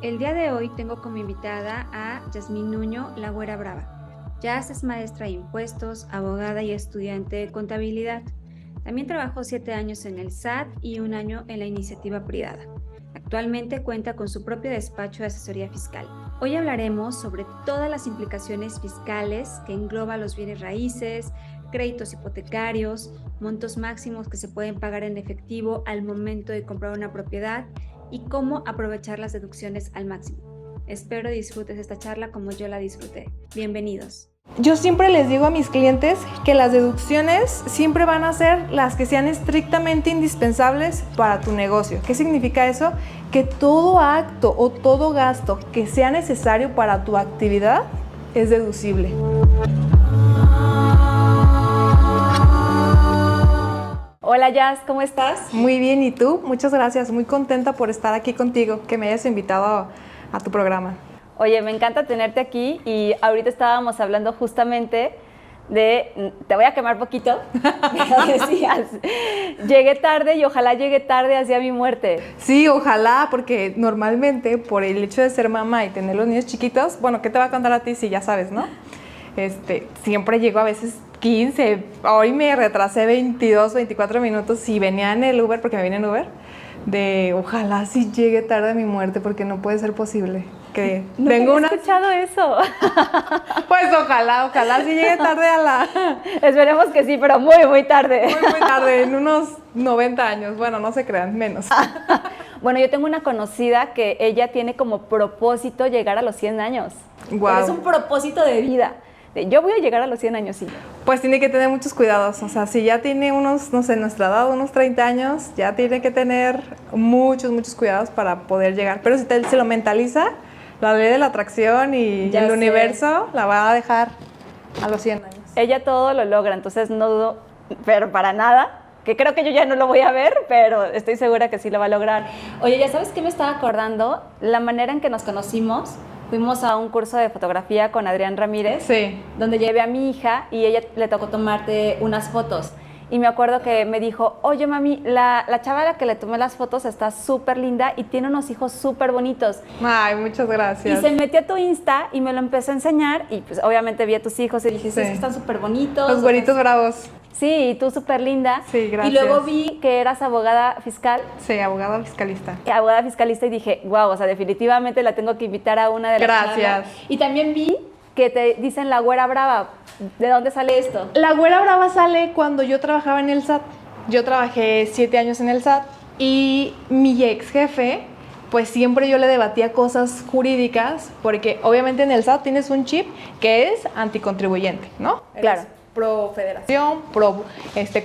El día de hoy tengo como invitada a Yasmín Nuño, la Güera Brava. Jazz es maestra de impuestos, abogada y estudiante de contabilidad. También trabajó 7 años en el SAT y 1 año en la iniciativa privada. Actualmente cuenta con su propio despacho de asesoría fiscal. Hoy hablaremos sobre todas las implicaciones fiscales que engloba los bienes raíces, créditos hipotecarios, montos máximos que se pueden pagar en efectivo al momento de comprar una propiedad y cómo aprovechar las deducciones al máximo. Espero disfrutes esta charla como yo la disfruté. Bienvenidos. Yo siempre les digo a mis clientes que las deducciones siempre van a ser las que sean estrictamente indispensables para tu negocio. ¿Qué significa eso? Que todo acto o todo gasto que sea necesario para tu actividad es deducible. Hola Jazz, ¿cómo estás? Muy bien, ¿y tú? Muchas gracias, muy contenta por estar aquí contigo, que me hayas invitado a tu programa. Oye, me encanta tenerte aquí y ahorita estábamos hablando justamente te voy a quemar poquito, decías, llegué tarde y ojalá llegue tarde hacia mi muerte. Sí, ojalá, porque normalmente por el hecho de ser mamá y tener los niños chiquitos, bueno, ¿qué te va a contar a ti si ya sabes, no? Siempre llego a veces 15, hoy me retrasé 22, 24 minutos y venía en el Uber, porque me vine en Uber, de ojalá si llegue tarde a mi muerte, porque no puede ser posible. Que no tengo he escuchado eso. Pues ojalá si llegue tarde a la... Esperemos que sí, pero muy, muy tarde. Muy tarde, en unos 90 años, bueno, no se crean, menos. Bueno, yo tengo una conocida que ella tiene como propósito llegar a los 100 años. Wow. Pero es un propósito de vida. Yo voy a llegar a los 100 años, sí. Pues tiene que tener muchos cuidados, o sea, si ya tiene unos, no sé, nuestra edad, unos 30 años, ya tiene que tener muchos cuidados para poder llegar. Pero si se lo mentaliza, la ley de la atracción y el universo la va a dejar a los 100 años. Ella todo lo logra, entonces no dudo, pero para nada, que creo que yo ya no lo voy a ver, pero estoy segura que sí lo va a lograr. Oye, ¿ya sabes qué me estaba acordando? La manera en que nos conocimos. Fuimos a un curso de fotografía con Adrián Ramírez, sí, donde llevé a mi hija y ella le tocó tomarte unas fotos. Y me acuerdo que me dijo, oye mami, la chava a la que le tomé las fotos está súper linda y tiene unos hijos súper bonitos. Ay, muchas gracias. Y se metió a tu Insta y me lo empezó a enseñar y pues obviamente vi a tus hijos y dije, sí, es que están súper bonitos. Los güeritos bravos. Sí, y tú súper linda. Sí, gracias. Y luego vi que eras abogada fiscal. Sí, abogada fiscalista. Abogada fiscalista y dije, wow, o sea, definitivamente la tengo que invitar a una de las Gracias. charlas. Y también vi que te dicen la Güera Brava. ¿De dónde sale esto? La Güera Brava sale cuando yo trabajaba en el SAT. Yo trabajé 7 años en el SAT y mi ex jefe, pues siempre yo le debatía cosas jurídicas, porque obviamente en el SAT tienes un chip que es anticontribuyente, ¿no? Claro. Pro federación, pro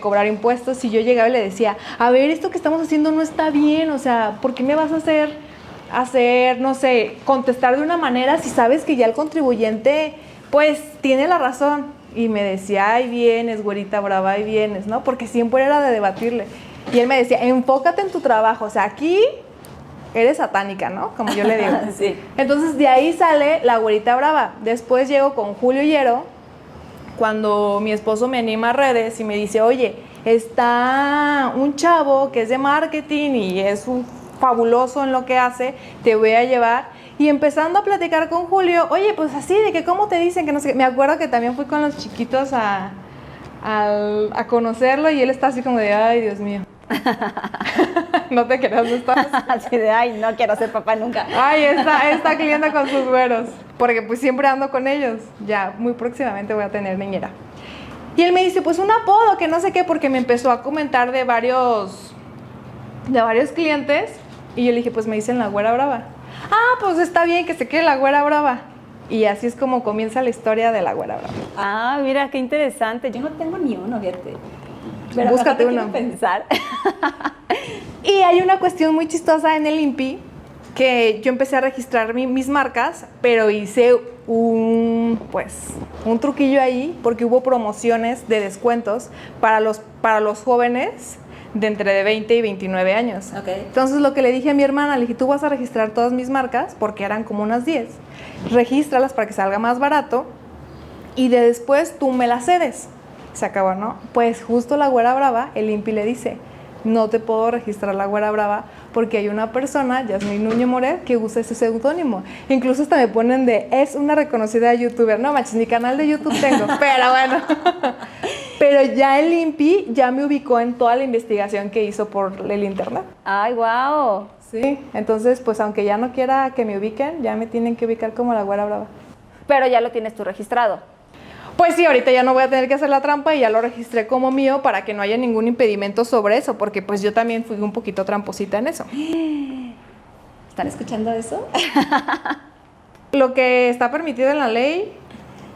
cobrar impuestos. Y yo llegaba y le decía, a ver, esto que estamos haciendo no está bien, o sea, ¿por qué me vas a hacer, no sé, contestar de una manera si sabes que ya el contribuyente, pues, tiene la razón? Y me decía, ahí vienes, güerita brava, ahí vienes, ¿no? Porque siempre era de debatirle. Y él me decía, enfócate en tu trabajo, o sea, aquí eres satánica, ¿no? Como yo le digo. Sí. Entonces, de ahí sale la güerita brava. Después llego con Julio Hierro, cuando mi esposo me anima a redes y me dice, oye, está un chavo que es de marketing y es un fabuloso en lo que hace, te voy a llevar. Y empezando a platicar con Julio, oye, pues así, de que cómo te dicen, que no sé qué. Me acuerdo que también fui con los chiquitos a conocerlo y él está así como de, ay, Dios mío. No te creas, no estás. Así de, ay, no quiero ser papá nunca. Ay, esta clienta con sus güeros. Porque pues siempre ando con ellos. Ya, muy próximamente voy a tener niñera. Y él me dice, pues un apodo, que no sé qué, porque me empezó a comentar de varios clientes. Y yo le dije, pues me dicen la Güera Brava. Ah, pues está bien que se quede la Güera Brava. Y así es como comienza la historia de la Güera Brava. Ah, mira, qué interesante. Yo no tengo ni uno, fíjate. Pero búscate uno. Pensar. Y hay una cuestión muy chistosa en el INPI, que yo empecé a registrar mis marcas, pero hice un truquillo ahí, porque hubo promociones de descuentos para los jóvenes de entre 20 y 29 años. Okay. Entonces lo que le dije a mi hermana, le dije, tú vas a registrar todas mis marcas, porque eran como unas 10. Regístralas para que salga más barato y después tú me las cedes. Se acabó, ¿no? Pues justo la Güera Brava, el INPI le dice, no te puedo registrar la Güera Brava porque hay una persona, Yasmín Nuño Moret, que usa ese seudónimo. Incluso hasta me ponen es una reconocida youtuber. No manches, ni canal de YouTube tengo, pero bueno. Pero ya el INPI ya me ubicó en toda la investigación que hizo por el internet. ¡Ay, wow! Sí, entonces pues aunque ya no quiera que me ubiquen, ya me tienen que ubicar como la Güera Brava. Pero ya lo tienes tú registrado. Pues sí, ahorita ya no voy a tener que hacer la trampa y ya lo registré como mío para que no haya ningún impedimento sobre eso, porque pues yo también fui un poquito tramposita en eso. ¿Están escuchando eso? Lo que está permitido en la ley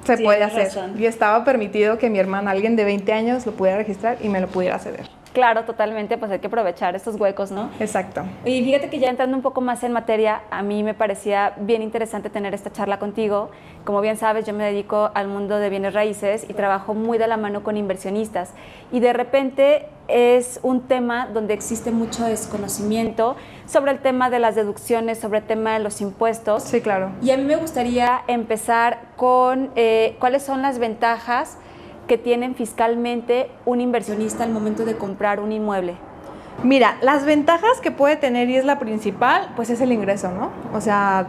se puede Tienes hacer. razón. Y estaba permitido que mi hermana, alguien de 20 años, lo pudiera registrar y me lo pudiera ceder. Claro, totalmente, pues hay que aprovechar estos huecos, ¿no? Exacto. Y fíjate que ya entrando un poco más en materia, a mí me parecía bien interesante tener esta charla contigo. Como bien sabes, yo me dedico al mundo de bienes raíces y trabajo muy de la mano con inversionistas. Y de repente es un tema donde existe mucho desconocimiento sobre el tema de las deducciones, sobre el tema de los impuestos. Sí, claro. Y a mí me gustaría empezar con cuáles son las ventajas que tienen fiscalmente un inversionista al momento de comprar un inmueble. Mira, las ventajas que puede tener, y es la principal, pues es el ingreso, ¿no? O sea,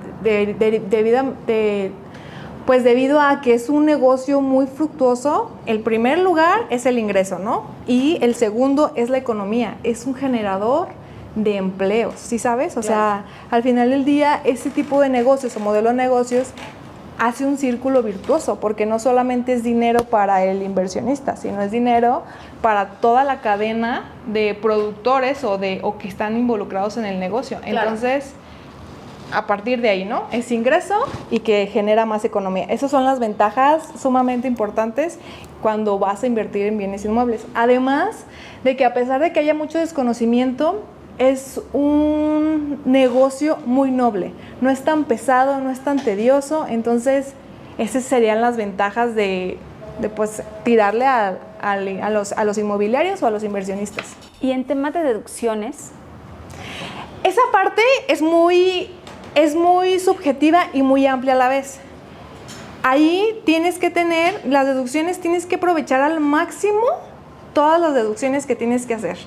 pues debido a que es un negocio muy fructuoso, el primer lugar es el ingreso, ¿no? Y el segundo es la economía, es un generador de empleos, ¿sí sabes? O sea, al final del día, ese tipo de negocios o modelo de negocios hace un círculo virtuoso, porque no solamente es dinero para el inversionista, sino es dinero para toda la cadena de productores o que están involucrados en el negocio. Claro. Entonces, a partir de ahí, ¿no? Es ingreso y que genera más economía. Esas son las ventajas sumamente importantes cuando vas a invertir en bienes inmuebles. Además de que a pesar de que haya mucho desconocimiento, es un negocio muy noble, no es tan pesado, no es tan tedioso, entonces esas serían las ventajas de pues tirarle a los inmobiliarios o a los inversionistas. Y en temas de deducciones, esa parte es muy subjetiva y muy amplia a la vez. Ahí tienes que tener las deducciones, tienes que aprovechar al máximo todas las deducciones que tienes que hacer.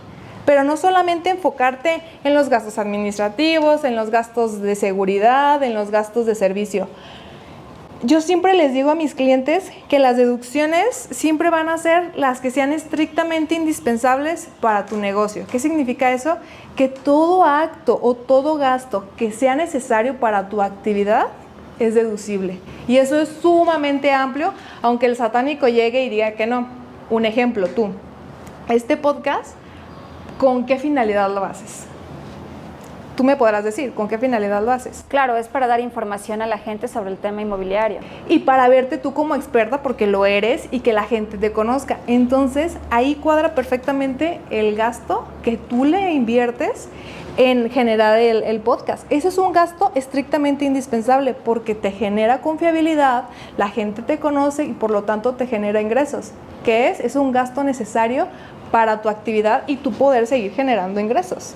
Pero no solamente enfocarte en los gastos administrativos, en los gastos de seguridad, en los gastos de servicio. Yo siempre les digo a mis clientes que las deducciones siempre van a ser las que sean estrictamente indispensables para tu negocio. ¿Qué significa eso? Que todo acto o todo gasto que sea necesario para tu actividad es deducible. Y eso es sumamente amplio, aunque el satánico llegue y diga que no. Un ejemplo, tú. Este podcast, ¿con qué finalidad lo haces? Tú me podrás decir, ¿con qué finalidad lo haces? Claro, es para dar información a la gente sobre el tema inmobiliario. Y para verte tú como experta, porque lo eres, y que la gente te conozca. Entonces, ahí cuadra perfectamente el gasto que tú le inviertes en generar el podcast. Ese es un gasto estrictamente indispensable porque te genera confiabilidad, la gente te conoce y por lo tanto te genera ingresos. ¿Qué es? Es un gasto necesario para tu actividad y tu poder seguir generando ingresos.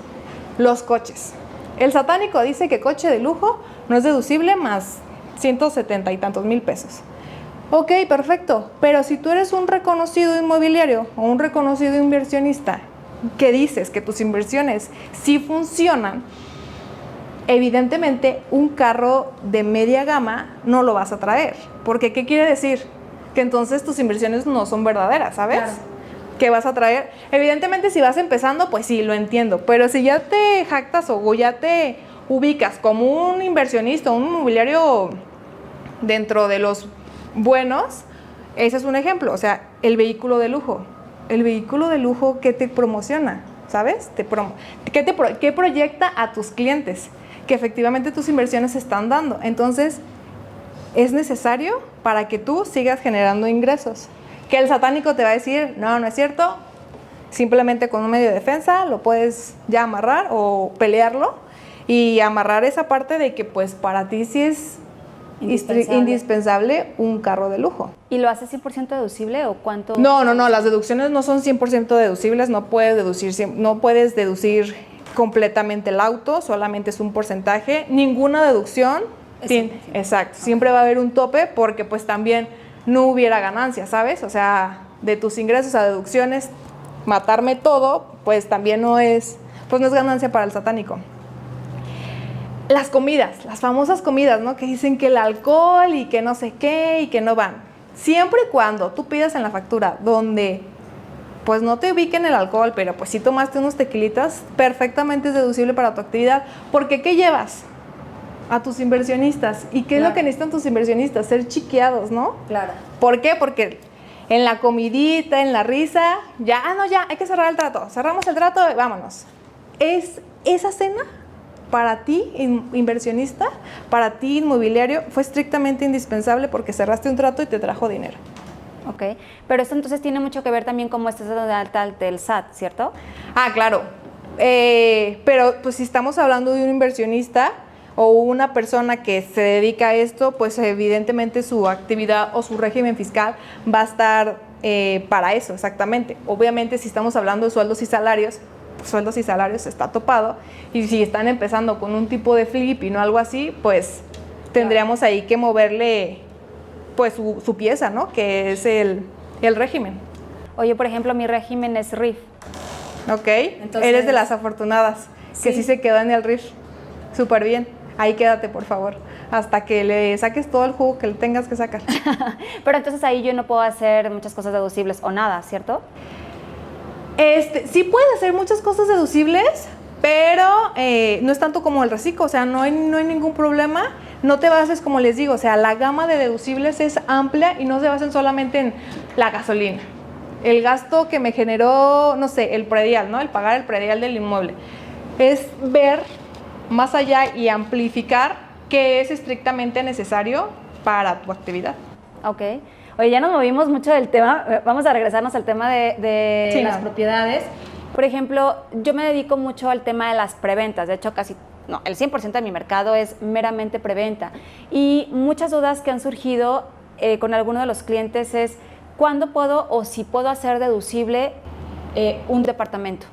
Los coches. El satánico dice que coche de lujo no es deducible más 170 y tantos mil pesos. Ok, perfecto, pero si tú eres un reconocido inmobiliario o un reconocido inversionista que dices que tus inversiones sí funcionan, evidentemente un carro de media gama no lo vas a traer. Porque, ¿qué quiere decir? Que entonces tus inversiones no son verdaderas, ¿sabes? Claro. ¿Qué vas a traer? Evidentemente, si vas empezando, pues sí, lo entiendo. Pero si ya te jactas o ya te ubicas como un inversionista, un inmobiliario dentro de los buenos, ese es un ejemplo. O sea, el vehículo de lujo. El vehículo de lujo, ¿qué te promociona? ¿Sabes? ¿Qué proyecta a tus clientes? Que efectivamente tus inversiones se están dando. Entonces, es necesario para que tú sigas generando ingresos. Que el satánico te va a decir, no, no es cierto, simplemente con un medio de defensa lo puedes ya amarrar o pelearlo y amarrar esa parte de que pues para ti sí es indispensable un carro de lujo. ¿Y lo hace 100% deducible o cuánto? No, las deducciones no son 100% deducibles, no puedes deducir completamente el auto, solamente es un porcentaje, ninguna deducción. Exacto, siempre va a haber un tope porque pues también no hubiera ganancia, ¿sabes? O sea, de tus ingresos a deducciones, matarme todo, pues también no es ganancia para el satánico. las comidas, las famosas comidas, ¿no? Que dicen que el alcohol y que no sé qué y que no van. Siempre y cuando tú pidas en la factura donde pues no te ubiquen el alcohol, pero pues sí tomaste unos tequilitas, perfectamente es deducible para tu actividad. Porque ¿qué llevas a tus inversionistas? ¿Y qué es lo que necesitan tus inversionistas? Ser chiqueados, ¿no? Claro. ¿Por qué? Porque en la comidita, en la risa, ya, ya, hay que cerrar el trato. Cerramos el trato, vámonos. Es esa cena para ti, inversionista, para ti, inmobiliario, fue estrictamente indispensable porque cerraste un trato y te trajo dinero. Ok, pero esto entonces tiene mucho que ver también cómo estás dando de alta del SAT, ¿cierto? Ah, claro. Pero pues si estamos hablando de un inversionista o una persona que se dedica a esto, pues evidentemente su actividad o su régimen fiscal va a estar para eso, exactamente. Obviamente si estamos hablando de sueldos y salarios está topado, y si están empezando con un tipo de flip y no algo así, pues tendríamos ahí que moverle pues su pieza, ¿no? Que es el régimen. Oye, por ejemplo, mi régimen es RIF. Ok, entonces, eres de las afortunadas que sí se quedó en el RIF. Súper bien. Ahí quédate, por favor, hasta que le saques todo el jugo que le tengas que sacar. Pero entonces ahí yo no puedo hacer muchas cosas deducibles o nada, ¿cierto? Sí puedes hacer muchas cosas deducibles, pero no es tanto como el reciclo, o sea, no hay ningún problema. No te bases, como les digo, o sea, la gama de deducibles es amplia y no se basen solamente en la gasolina. El gasto que me generó, no sé, el predial, ¿no? El pagar el predial del inmueble. Es ver más allá y amplificar qué es estrictamente necesario para tu actividad. Ok. Oye, ya nos movimos mucho del tema. Vamos a regresarnos al tema de las propiedades. Por ejemplo, yo me dedico mucho al tema de las preventas. De hecho, el 100% de mi mercado es meramente preventa. Y muchas dudas que han surgido con alguno de los clientes es ¿cuándo puedo o si puedo hacer deducible un departamento?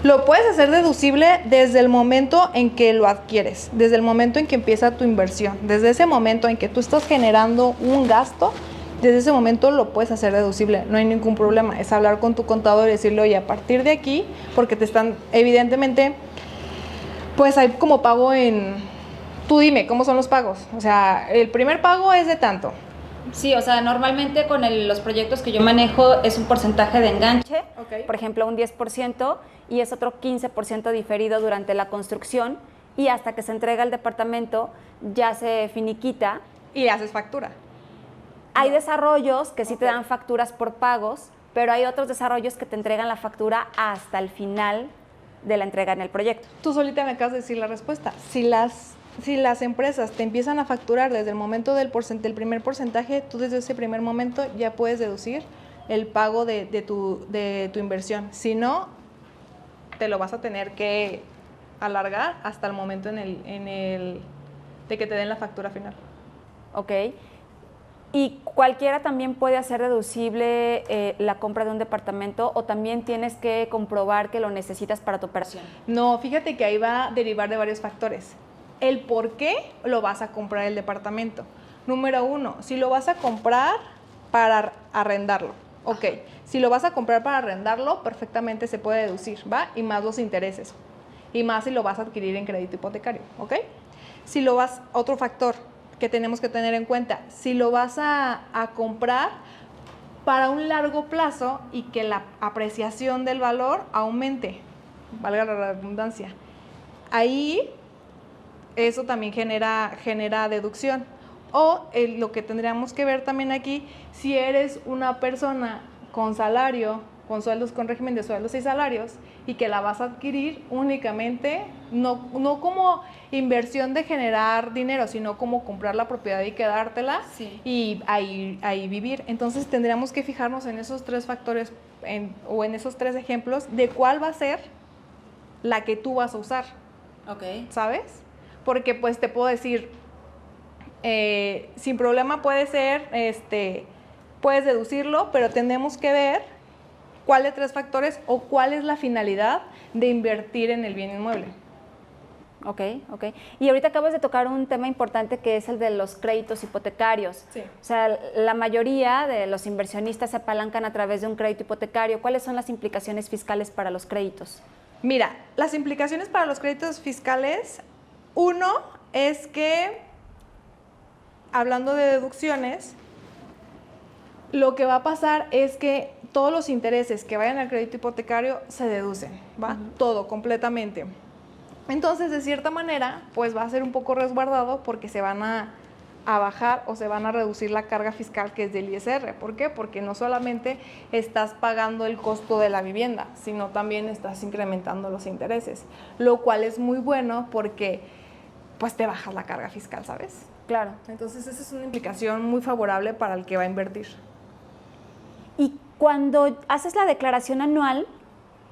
Lo puedes hacer deducible desde el momento en que lo adquieres, desde el momento en que empieza tu inversión, desde ese momento en que tú estás generando un gasto, desde ese momento lo puedes hacer deducible, no hay ningún problema. Es hablar con tu contador y decirle, oye, a partir de aquí, porque te están, evidentemente, pues hay como pago tú dime, ¿cómo son los pagos? O sea, el primer pago es de tanto. Sí, o sea, normalmente con los proyectos que yo manejo es un porcentaje de enganche, por ejemplo, un 10%, y es otro 15% diferido durante la construcción, y hasta que se entrega el departamento ya se finiquita. Y haces factura. Hay desarrollos que sí te dan facturas por pagos, pero hay otros desarrollos que te entregan la factura hasta el final de la entrega en el proyecto. Tú solita me acabas de decir la respuesta. Si las empresas te empiezan a facturar desde el momento del primer porcentaje, tú desde ese primer momento ya puedes deducir el pago de tu inversión. Si no, te lo vas a tener que alargar hasta el momento de que te den la factura final. Ok. ¿Y cualquiera también puede hacer deducible la compra de un departamento o también tienes que comprobar que lo necesitas para tu operación? No, fíjate que ahí va a derivar de varios factores. El por qué lo vas a comprar el departamento. Número 1, si lo vas a comprar para arrendarlo. Ok, si lo vas a comprar para arrendarlo, perfectamente se puede deducir, ¿va? Y más los intereses. Y más si lo vas a adquirir en crédito hipotecario, ¿ok? Otro factor que tenemos que tener en cuenta, si lo vas a comprar para un largo plazo y que la apreciación del valor aumente, valga la redundancia, ahí eso también genera deducción. O lo que tendríamos que ver también aquí, si eres una persona con salario, con sueldos, con régimen de sueldos y salarios, y que la vas a adquirir únicamente, no como inversión de generar dinero, sino como comprar la propiedad y quedártela, sí, y ahí vivir. Entonces tendríamos que fijarnos en esos tres factores o en esos tres ejemplos de cuál va a ser la que tú vas a usar. Okay. ¿Sabes? Porque pues te puedo decir, sin problema puede ser, puedes deducirlo, pero tenemos que ver cuál de tres factores o cuál es la finalidad de invertir en el bien inmueble. Ok. Y ahorita acabas de tocar un tema importante que es el de los créditos hipotecarios. Sí. O sea, la mayoría de los inversionistas se apalancan a través de un crédito hipotecario. ¿Cuáles son las implicaciones fiscales para los créditos? Mira, las implicaciones para los créditos fiscales Uno es que, hablando de deducciones, lo que va a pasar es que todos los intereses que vayan al crédito hipotecario se deducen, ¿va? Todo, completamente. Entonces, de cierta manera, pues va a ser un poco resguardado porque se van a bajar o se van a reducir la carga fiscal que es del ISR. ¿Por qué? Porque no solamente estás pagando el costo de la vivienda, sino también estás incrementando los intereses, lo cual es muy bueno porque pues te bajas la carga fiscal, ¿sabes? Claro. Entonces, esa es una implicación muy favorable para el que va a invertir. Y cuando haces la declaración anual,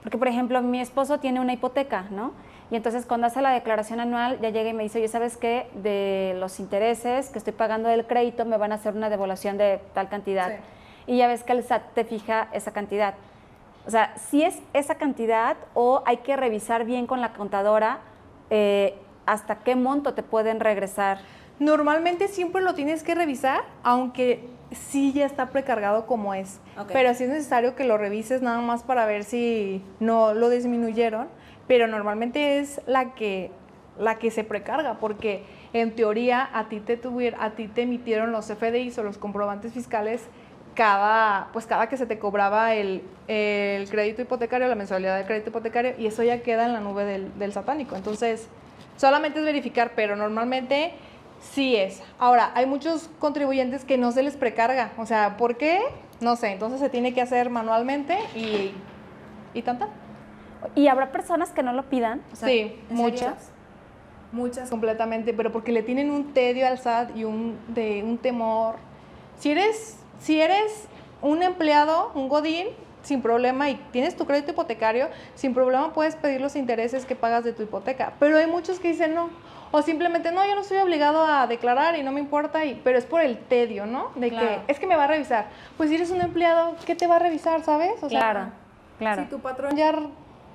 porque por ejemplo mi esposo tiene una hipoteca, ¿no? Y entonces cuando hace la declaración anual ya llega y me dice, oye, ¿sabes qué? De los intereses que estoy pagando del crédito me van a hacer una devolución de tal cantidad. Sí. Y ya ves que el SAT te fija esa cantidad. O sea, si es esa cantidad o hay que revisar bien con la contadora hasta qué monto te pueden regresar. Normalmente siempre lo tienes que revisar, aunque sí ya está precargado como es. Okay. Pero sí es necesario que lo revises nada más para ver si no lo disminuyeron, pero normalmente es la que se precarga, porque en teoría a ti te emitieron los FDIs o los comprobantes fiscales cada que se te cobraba el crédito hipotecario, la mensualidad del crédito hipotecario, y eso ya queda en la nube del satánico. Entonces, solamente es verificar, pero normalmente sí es. Ahora, hay muchos contribuyentes que no se les precarga. O sea, ¿por qué? No sé. Entonces se tiene que hacer manualmente y tan. ¿Y habrá personas que no lo pidan? O sea, sí, muchas. Muchas completamente, pero porque le tienen un tedio al SAT y un temor. Si eres un empleado, un godín, sin problema, y tienes tu crédito hipotecario, sin problema puedes pedir los intereses que pagas de tu hipoteca. Pero hay muchos que dicen no. O simplemente, no, yo no estoy obligado a declarar y no me importa, pero es por el tedio, ¿no? De claro. Que es que me va a revisar. Pues si eres un empleado, ¿qué te va a revisar, sabes? O sea, claro. Si tu patrón ya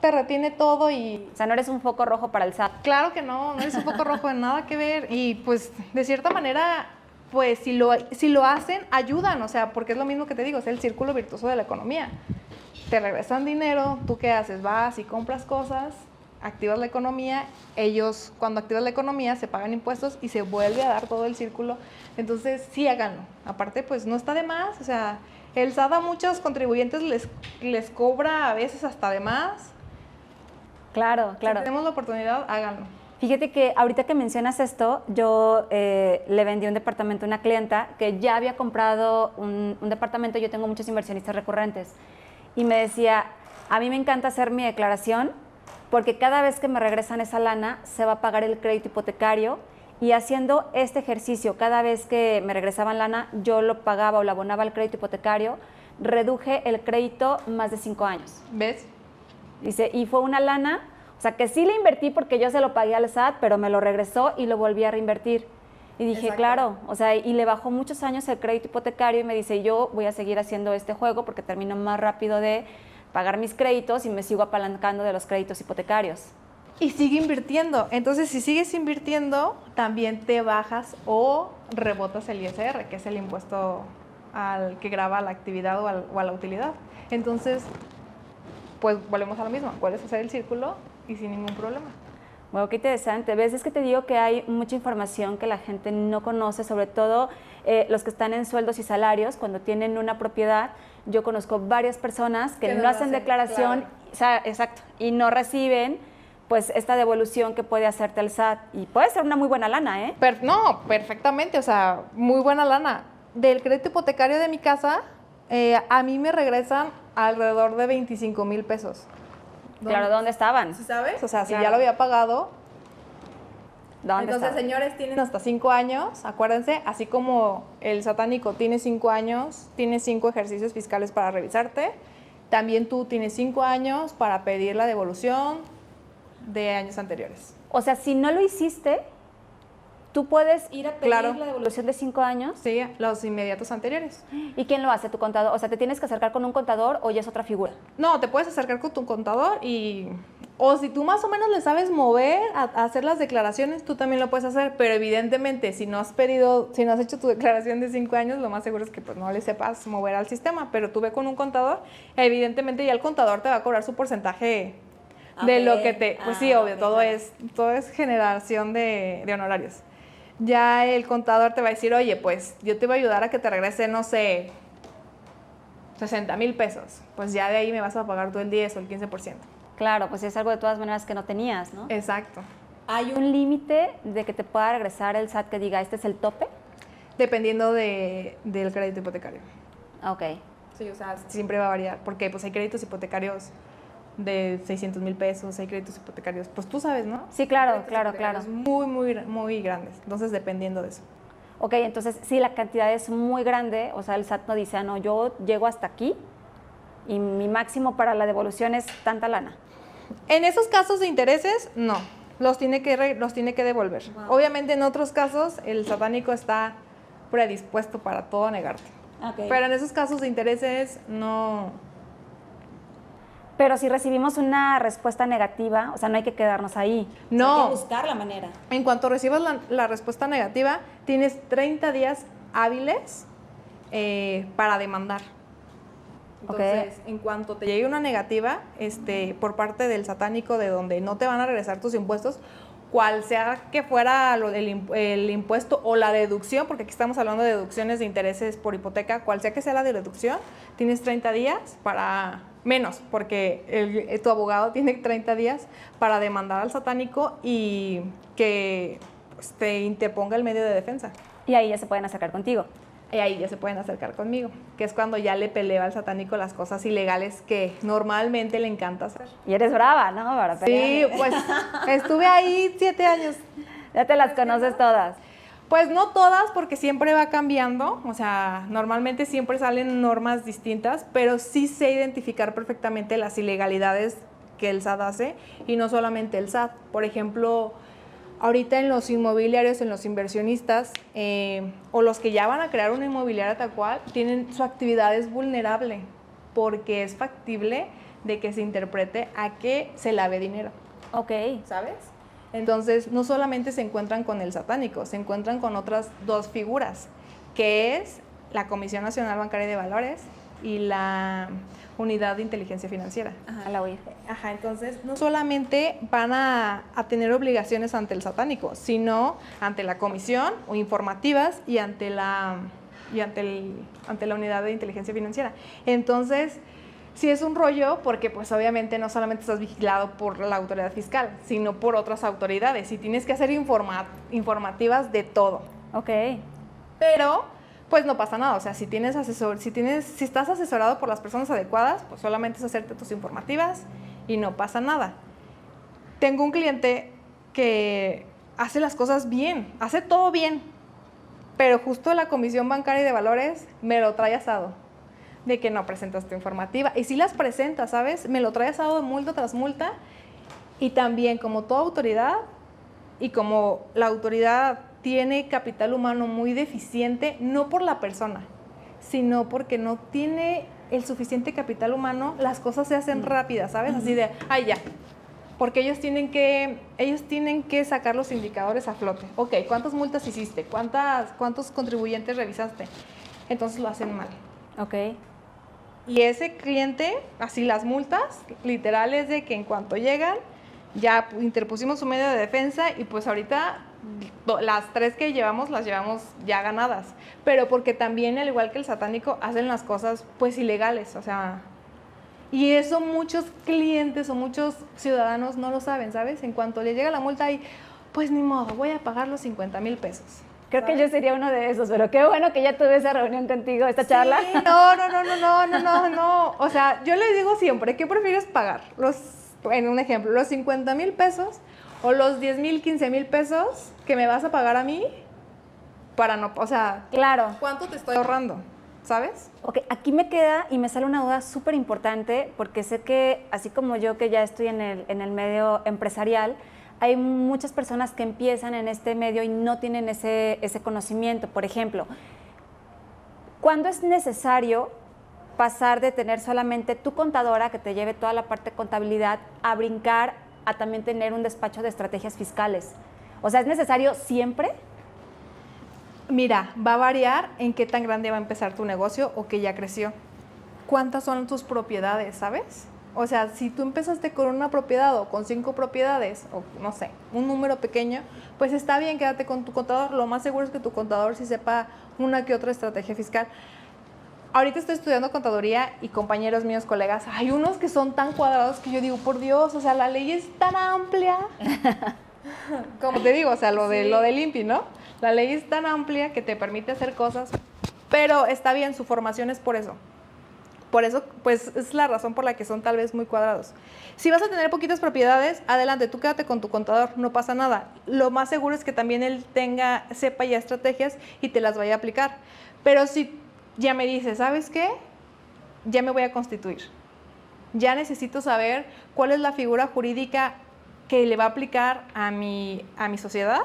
te retiene todo y... O sea, no eres un foco rojo para el SAT. Claro que no eres un foco rojo, nada que ver. Y pues, de cierta manera, pues si lo hacen, ayudan, o sea, porque es lo mismo que te digo, es el círculo virtuoso de la economía. Te regresan dinero, ¿tú qué haces? Vas y compras cosas, activas la economía, ellos cuando activas la economía se pagan impuestos y se vuelve a dar todo el círculo. Entonces sí, háganlo. Aparte, pues no está de más, o sea, el SAT a muchos contribuyentes les cobra a veces hasta de más. Claro. Si tenemos la oportunidad, háganlo. Fíjate que ahorita que mencionas esto, yo le vendí un departamento a una clienta que ya había comprado un departamento. Yo tengo muchos inversionistas recurrentes y me decía, a mí me encanta hacer mi declaración porque cada vez que me regresan esa lana se va a pagar el crédito hipotecario, y haciendo este ejercicio, cada vez que me regresaban lana, yo lo pagaba o lo abonaba al crédito hipotecario, reduje el crédito más de 5 años. ¿Ves? Dice, y fue una lana, o sea, que sí le invertí porque yo se lo pagué al SAT, pero me lo regresó y lo volví a reinvertir. Y dije, exacto. Claro, o sea, y le bajó muchos años el crédito hipotecario y me dice, yo voy a seguir haciendo este juego porque termino más rápido de pagar mis créditos y me sigo apalancando de los créditos hipotecarios. Y sigue invirtiendo. Entonces, si sigues invirtiendo, también te bajas o rebotas el ISR, que es el impuesto al que grava la actividad o a la utilidad. Entonces, pues volvemos a lo mismo. Puedes hacer el círculo y sin ningún problema. Bueno, qué interesante. ¿Ves? Es que te digo que hay mucha información que la gente no conoce, sobre todo los que están en sueldos y salarios. Cuando tienen una propiedad, yo conozco varias personas que no hacen declaración, claro. O sea, exacto, y no reciben pues esta devolución que puede hacerte el SAT. Y puede ser una muy buena lana, ¿eh? No, perfectamente, o sea, muy buena lana. Del crédito hipotecario de mi casa, a mí me regresan alrededor de 25,000 pesos. Claro, ¿dónde estaban? ¿Sí sabes? O sea, claro. Si ya lo había pagado. ¿Dónde Entonces, estaban? señores, tienen hasta 5 años, acuérdense, así como el satánico tiene 5 años, tiene 5 ejercicios fiscales para revisarte, también tú tienes 5 años para pedir la devolución de años anteriores. O sea, si no lo hiciste, tú puedes ir a pedir la devolución de 5 años. Sí, los inmediatos anteriores. ¿Y quién lo hace? ¿Tu contador? O sea, ¿te tienes que acercar con un contador o ya es otra figura? No, te puedes acercar con tu contador o si tú más o menos le sabes mover a hacer las declaraciones, tú también lo puedes hacer, pero evidentemente si no has hecho tu declaración de 5 años, lo más seguro es que pues no le sepas mover al sistema, pero tú ve con un contador, evidentemente ya el contador te va a cobrar su porcentaje de Ok. lo que te... Pues sí, obvio, Ok, todo claro. todo es generación de honorarios. Ya el contador te va a decir, oye, pues yo te voy a ayudar a que te regrese, no sé, 60,000 pesos. Pues ya de ahí me vas a pagar tú el 10 o el 15%. Claro, pues es algo de todas maneras que no tenías, ¿no? Exacto. ¿Hay un límite de que te pueda regresar el SAT que diga, este es el tope? Dependiendo del crédito hipotecario. Ok. Sí, o sea, siempre va a variar, porque pues hay créditos hipotecarios de 600,000 pesos, hay créditos hipotecarios, pues tú sabes, ¿no? Sí, claro, Créditos claro, hipotecarios claro. muy grandes, entonces dependiendo de eso. Ok, entonces si la cantidad es muy grande, o sea, el SAT no dice, ah, no, yo llego hasta aquí y mi máximo para la devolución es tanta lana. En esos casos de intereses, no, los tiene que devolver. Wow. Obviamente en otros casos el satánico está predispuesto para todo negarte. Ok. Pero en esos casos de intereses, no. Pero si recibimos una respuesta negativa, o sea, no hay que quedarnos ahí. No. Hay que buscar la manera. En cuanto recibas la respuesta negativa, tienes 30 días hábiles para demandar. Entonces, en cuanto te llegue una negativa por parte del satánico de donde no te van a regresar tus impuestos, cual sea que fuera el impuesto o la deducción, porque aquí estamos hablando de deducciones de intereses por hipoteca, cual sea que sea la deducción, tienes 30 días para... Menos, porque tu abogado tiene 30 días para demandar al satánico y que pues, te interponga el medio de defensa. Y ahí ya se pueden acercar contigo. Y ahí ya se pueden acercar conmigo, que es cuando ya le peleo al satánico las cosas ilegales que normalmente le encanta hacer. Y eres brava, ¿no? Para Sí, pelear. pues estuve ahí 7 años. Ya te las conoces todas. Pues no todas, porque siempre va cambiando, o sea, normalmente siempre salen normas distintas, pero sí sé identificar perfectamente las ilegalidades que el SAT hace, y no solamente el SAT. Por ejemplo, ahorita en los inmobiliarios, en los inversionistas, o los que ya van a crear una inmobiliaria tal cual, su actividad es vulnerable, porque es factible de que se interprete a que se lave dinero. Ok. ¿Sabes? Entonces, no solamente se encuentran con el satánico, se encuentran con otras dos figuras, que es la Comisión Nacional Bancaria de Valores y la Unidad de Inteligencia Financiera. A la UIF. Ajá, entonces no solamente van a tener obligaciones ante el satánico, sino ante la comisión o informativas y ante la Unidad de Inteligencia Financiera. Entonces, sí es un rollo porque pues obviamente no solamente estás vigilado por la autoridad fiscal, sino por otras autoridades y tienes que hacer informativas de todo. Ok. Pero pues no pasa nada, o sea, si estás asesorado por las personas adecuadas, pues solamente es hacerte tus informativas y no pasa nada. Tengo un cliente que hace las cosas bien, hace todo bien, pero justo la Comisión Bancaria de Valores me lo trae asado, de que no presentas tu informativa. Y si las presentas, ¿sabes? Me lo trae asado de multa tras multa. Y también, como toda autoridad, y como la autoridad tiene capital humano muy deficiente, no por la persona, sino porque no tiene el suficiente capital humano, las cosas se hacen rápidas, ¿sabes? Así de, ay, ya. Porque ellos tienen que sacar los indicadores a flote. Ok, ¿cuántas multas hiciste? ¿Cuántos contribuyentes revisaste? Entonces lo hacen mal. Ok. Y ese cliente, así las multas, literal es de que en cuanto llegan, ya interpusimos su medio de defensa y pues ahorita las 3 que llevamos, las llevamos ya ganadas. Pero porque también, al igual que el satánico, hacen las cosas pues ilegales, o sea... Y eso muchos clientes o muchos ciudadanos no lo saben, ¿sabes? En cuanto les llega la multa y pues ni modo, voy a pagar los 50,000 pesos. Creo ¿sabes? que yo sería uno de esos, pero qué bueno que ya tuve esa reunión contigo, esta charla. Sí, no. O sea, yo les digo siempre, ¿qué prefieres pagar? En un ejemplo, los 50,000 pesos o los 10,000, 15,000 pesos que me vas a pagar a mí para no, o sea, Claro. ¿cuánto te estoy ahorrando? ¿Sabes? Ok, aquí me queda y me sale una duda súper importante porque sé que, así como yo que ya estoy en el medio empresarial, hay muchas personas que empiezan en este medio y no tienen ese conocimiento. Por ejemplo, ¿cuándo es necesario pasar de tener solamente tu contadora que te lleve toda la parte de contabilidad a brincar a también tener un despacho de estrategias fiscales? O sea, ¿es necesario siempre? Mira, va a variar en qué tan grande va a empezar tu negocio o que ya creció. ¿Cuántas son tus propiedades, sabes? O sea, si tú empezaste con una propiedad o con 5 propiedades, o no sé, un número pequeño, pues está bien, quédate con tu contador. Lo más seguro es que tu contador sí sepa una que otra estrategia fiscal. Ahorita estoy estudiando contaduría y compañeros míos, colegas, hay unos que son tan cuadrados que yo digo, por Dios, o sea, la ley es tan amplia. Como te digo, o sea, lo del INPI, ¿no? La ley es tan amplia que te permite hacer cosas, pero está bien, su formación es por eso. Por eso, pues, es la razón por la que son tal vez muy cuadrados. Si vas a tener poquitas propiedades, adelante, tú quédate con tu contador, no pasa nada. Lo más seguro es que también él sepa ya estrategias y te las vaya a aplicar. Pero si ya me dices, ¿sabes qué? Ya me voy a constituir. Ya necesito saber cuál es la figura jurídica que le va a aplicar a mi sociedad.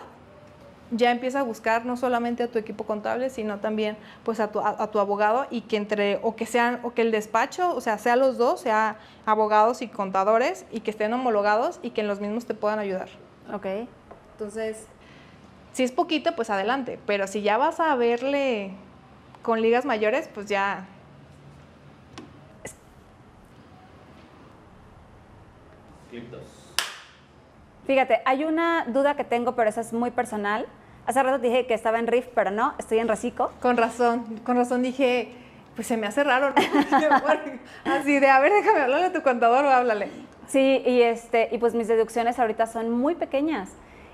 Ya empieza a buscar no solamente a tu equipo contable, sino también pues a tu abogado, y que que el despacho, o sea, sea los dos, sea abogados y contadores, y que estén homologados y que en los mismos te puedan ayudar. Ok. Entonces, si es poquito, pues adelante, pero si ya vas a verle con ligas mayores, pues ya. Fíjate, hay una duda que tengo, pero esa es muy personal. Hace rato te dije que estaba en RIF, pero no, estoy en Recico. Con razón dije, pues se me hace raro, ¿no? Así de, a ver, déjame hablarle a tu contador o háblale. Sí, y pues mis deducciones ahorita son muy pequeñas.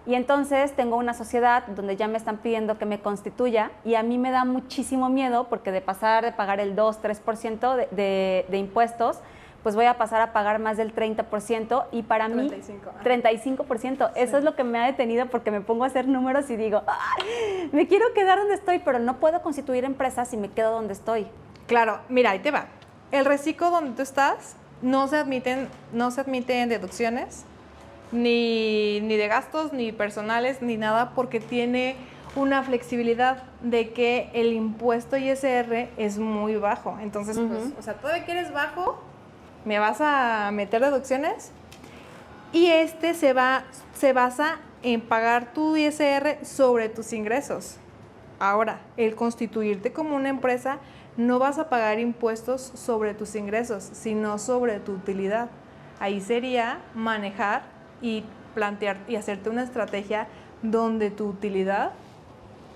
Y entonces tengo una sociedad donde ya me están pidiendo que me constituya, y a mí me da muchísimo miedo porque de pasar de pagar el 2-3% de impuestos, pues voy a pasar a pagar más del 30%, y para 35, mí 35%. Sí. Eso es lo que me ha detenido, porque me pongo a hacer números y digo, ¡ay! Me quiero quedar donde estoy, pero no puedo constituir empresas si me quedo donde estoy. Claro, mira, ahí te va. El reciclo donde tú estás no se admiten deducciones, ni de gastos, ni personales, ni nada, porque tiene una flexibilidad de que el impuesto ISR es muy bajo. Entonces, pues, o sea, todavía que eres bajo, me vas a meter deducciones, y se basa en pagar tu ISR sobre tus ingresos. Ahora, el constituirte como una empresa, no vas a pagar impuestos sobre tus ingresos, sino sobre tu utilidad. Ahí sería manejar y plantear y hacerte una estrategia donde tu utilidad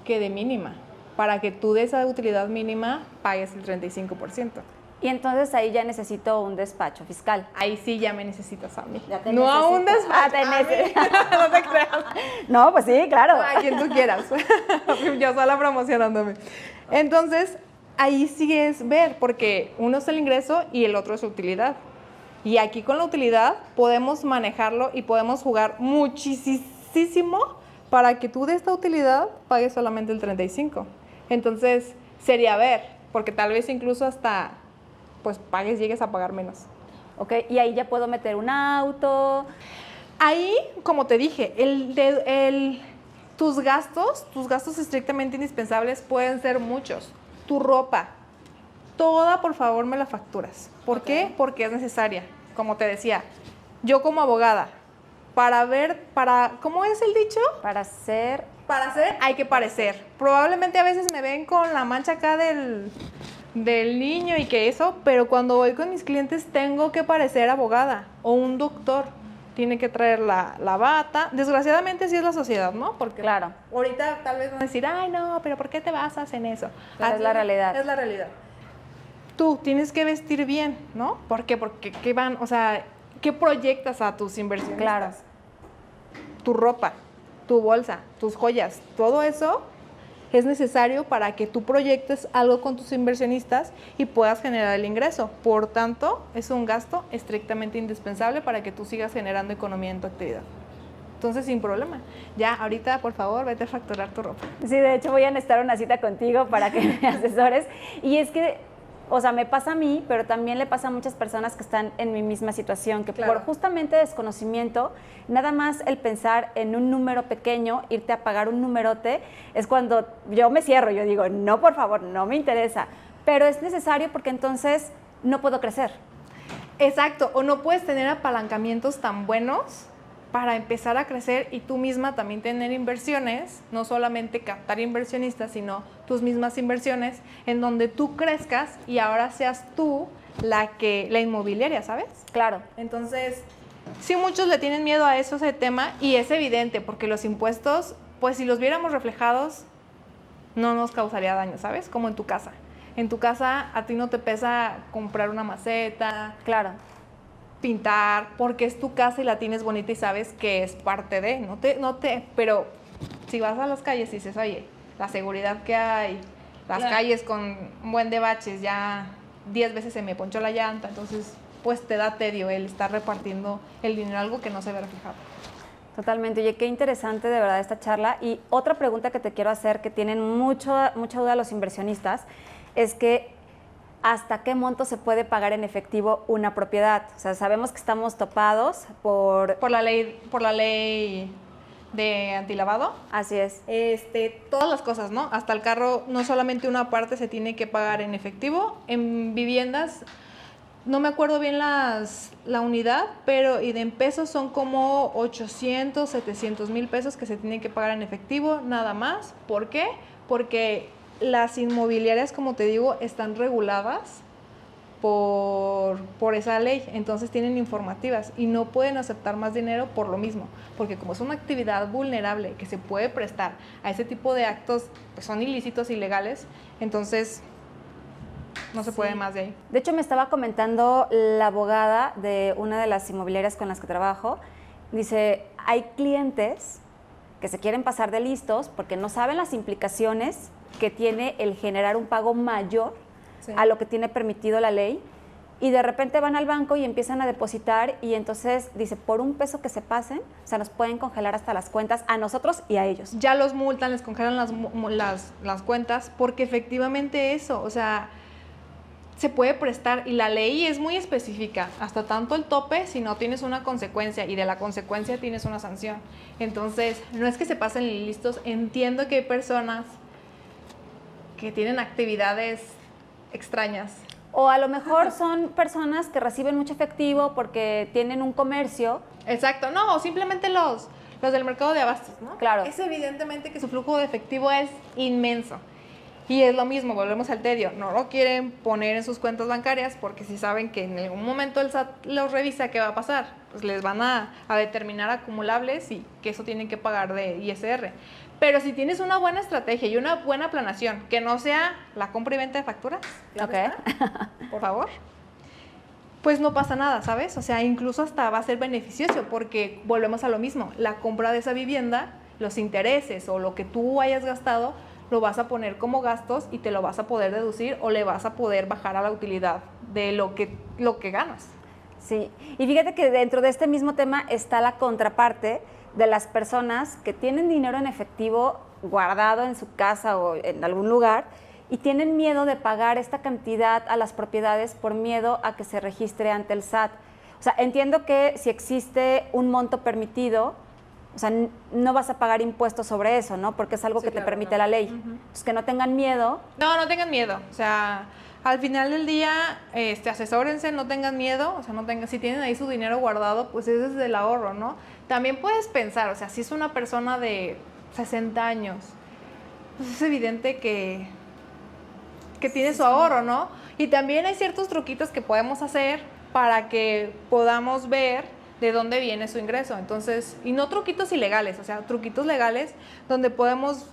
quede mínima, para que tú de esa utilidad mínima pagues el 35%. Y entonces ahí ya necesito un despacho fiscal. Ahí sí ya me necesitas a mí. Ya te no necesito. A un despacho. No te creas. No, pues sí, claro. A quien tú quieras. Yo sola promocionándome. Entonces, ahí sí es ver, porque uno es el ingreso y el otro es utilidad. Y aquí con la utilidad podemos manejarlo y podemos jugar muchísimo para que tú de esta utilidad pagues solamente el 35%. Entonces, sería ver, porque tal vez incluso hasta pues llegues a pagar menos. Ok, y ahí ya puedo meter un auto. Ahí, como te dije, tus gastos estrictamente indispensables pueden ser muchos. Tu ropa, toda, por favor, me la facturas. ¿Por qué? Porque es necesaria. Como te decía, yo como abogada, ¿cómo es el dicho? Para hacer Hay que parecer. Probablemente a veces me ven con la mancha acá del niño y que eso, pero cuando voy con mis clientes tengo que parecer abogada o un doctor. Tiene que traer la bata. Desgraciadamente sí es la sociedad, ¿no? Porque claro. Ahorita tal vez van a decir, ay no, pero ¿por qué te basas en eso? Pero es la realidad. Es la realidad. Tú tienes que vestir bien, ¿no? ¿Por qué? Porque ¿qué proyectas a tus inversiones? Claro. Tu ropa, tu bolsa, tus joyas, todo eso es necesario para que tú proyectes algo con tus inversionistas y puedas generar el ingreso. Por tanto, es un gasto estrictamente indispensable para que tú sigas generando economía en tu actividad. Entonces, sin problema. Ya, ahorita, por favor, vete a facturar tu ropa. Sí, de hecho voy a necesitar una cita contigo para que me asesores. Y es que, o sea, me pasa a mí, pero también le pasa a muchas personas que están en mi misma situación, que claro, por justamente desconocimiento, nada más el pensar en un número pequeño, irte a pagar un numerote, es cuando yo me cierro, yo digo, no, por favor, no me interesa. Pero es necesario porque entonces no puedo crecer. Exacto, o no puedes tener apalancamientos tan buenos para empezar a crecer y tú misma también tener inversiones, no solamente captar inversionistas, sino tus mismas inversiones, en donde tú crezcas y ahora seas tú la inmobiliaria, ¿sabes? Claro. Entonces, sí, muchos le tienen miedo a eso, ese tema, y es evidente, porque los impuestos, pues si los viéramos reflejados, no nos causaría daño, ¿sabes? Como en tu casa. En tu casa a ti no te pesa comprar una maceta, Claro. pintar, porque es tu casa y la tienes bonita y sabes que es parte de, pero si vas a las calles y dices, oye, la seguridad que hay, las calles con un buen de baches, ya 10 veces se me ponchó la llanta, entonces pues te da tedio el estar repartiendo el dinero, algo que no se ve reflejado. Totalmente. Oye, qué interesante de verdad esta charla. Y otra pregunta que te quiero hacer, que tienen mucha duda los inversionistas, es que ¿hasta qué monto se puede pagar en efectivo una propiedad? O sea, sabemos que estamos topados por la ley de antilavado. Así es. Todas las cosas, ¿no? Hasta el carro, no solamente una parte se tiene que pagar en efectivo. En viviendas, no me acuerdo bien la unidad, pero en pesos son como 800, 700 mil pesos que se tienen que pagar en efectivo, nada más. ¿Por qué? Porque las inmobiliarias, como te digo, están reguladas por esa ley, entonces tienen informativas y no pueden aceptar más dinero por lo mismo, porque como es una actividad vulnerable que se puede prestar a ese tipo de actos que son ilícitos, ilegales, entonces no se puede más de ahí. De hecho, me estaba comentando la abogada de una de las inmobiliarias con las que trabajo, dice, hay clientes que se quieren pasar de listos porque no saben las implicaciones que tiene el generar un pago mayor a lo que tiene permitido la ley, y de repente van al banco y empiezan a depositar, y entonces dice, por un peso que se pasen, o sea, nos pueden congelar hasta las cuentas a nosotros y a ellos. Ya los multan, les congelan las cuentas, porque efectivamente eso, o sea, se puede prestar, y la ley es muy específica, hasta tanto el tope si no tienes una consecuencia, y de la consecuencia tienes una sanción. Entonces, no es que se pasen listos, entiendo que hay personas que tienen actividades extrañas. O a lo mejor son personas que reciben mucho efectivo porque tienen un comercio. Exacto, no, o simplemente los del mercado de abastos, ¿no? Claro. Es evidentemente que su flujo de efectivo es inmenso. Y es lo mismo, volvemos al tedio, no lo quieren poner en sus cuentas bancarias porque si saben que en algún momento el SAT los revisa, ¿qué va a pasar? Pues les van a determinar acumulables y que eso tienen que pagar de ISR. Pero si tienes una buena estrategia y una buena planeación, que no sea la compra y venta de facturas, por favor, pues no pasa nada, ¿sabes? O sea, incluso hasta va a ser beneficioso porque volvemos a lo mismo, la compra de esa vivienda, los intereses o lo que tú hayas gastado, lo vas a poner como gastos y te lo vas a poder deducir o le vas a poder bajar a la utilidad de lo que ganas. Sí, y fíjate que dentro de este mismo tema está la contraparte de las personas que tienen dinero en efectivo guardado en su casa o en algún lugar y tienen miedo de pagar esta cantidad a las propiedades por miedo a que se registre ante el SAT. O sea, entiendo que si existe un monto permitido, o sea, no vas a pagar impuestos sobre eso, ¿no? Porque es algo que te permite la ley. Pues que no tengan miedo. No tengan miedo. O sea, al final del día, asesórense, no tengan miedo. O sea, si tienen ahí su dinero guardado, pues ese es el ahorro, ¿no? También puedes pensar, o sea, si es una persona de 60 años, pues es evidente que tiene su ahorro, ¿no? Y también hay ciertos truquitos que podemos hacer para que podamos ver de dónde viene su ingreso. Entonces, y no truquitos ilegales, o sea, truquitos legales donde podemos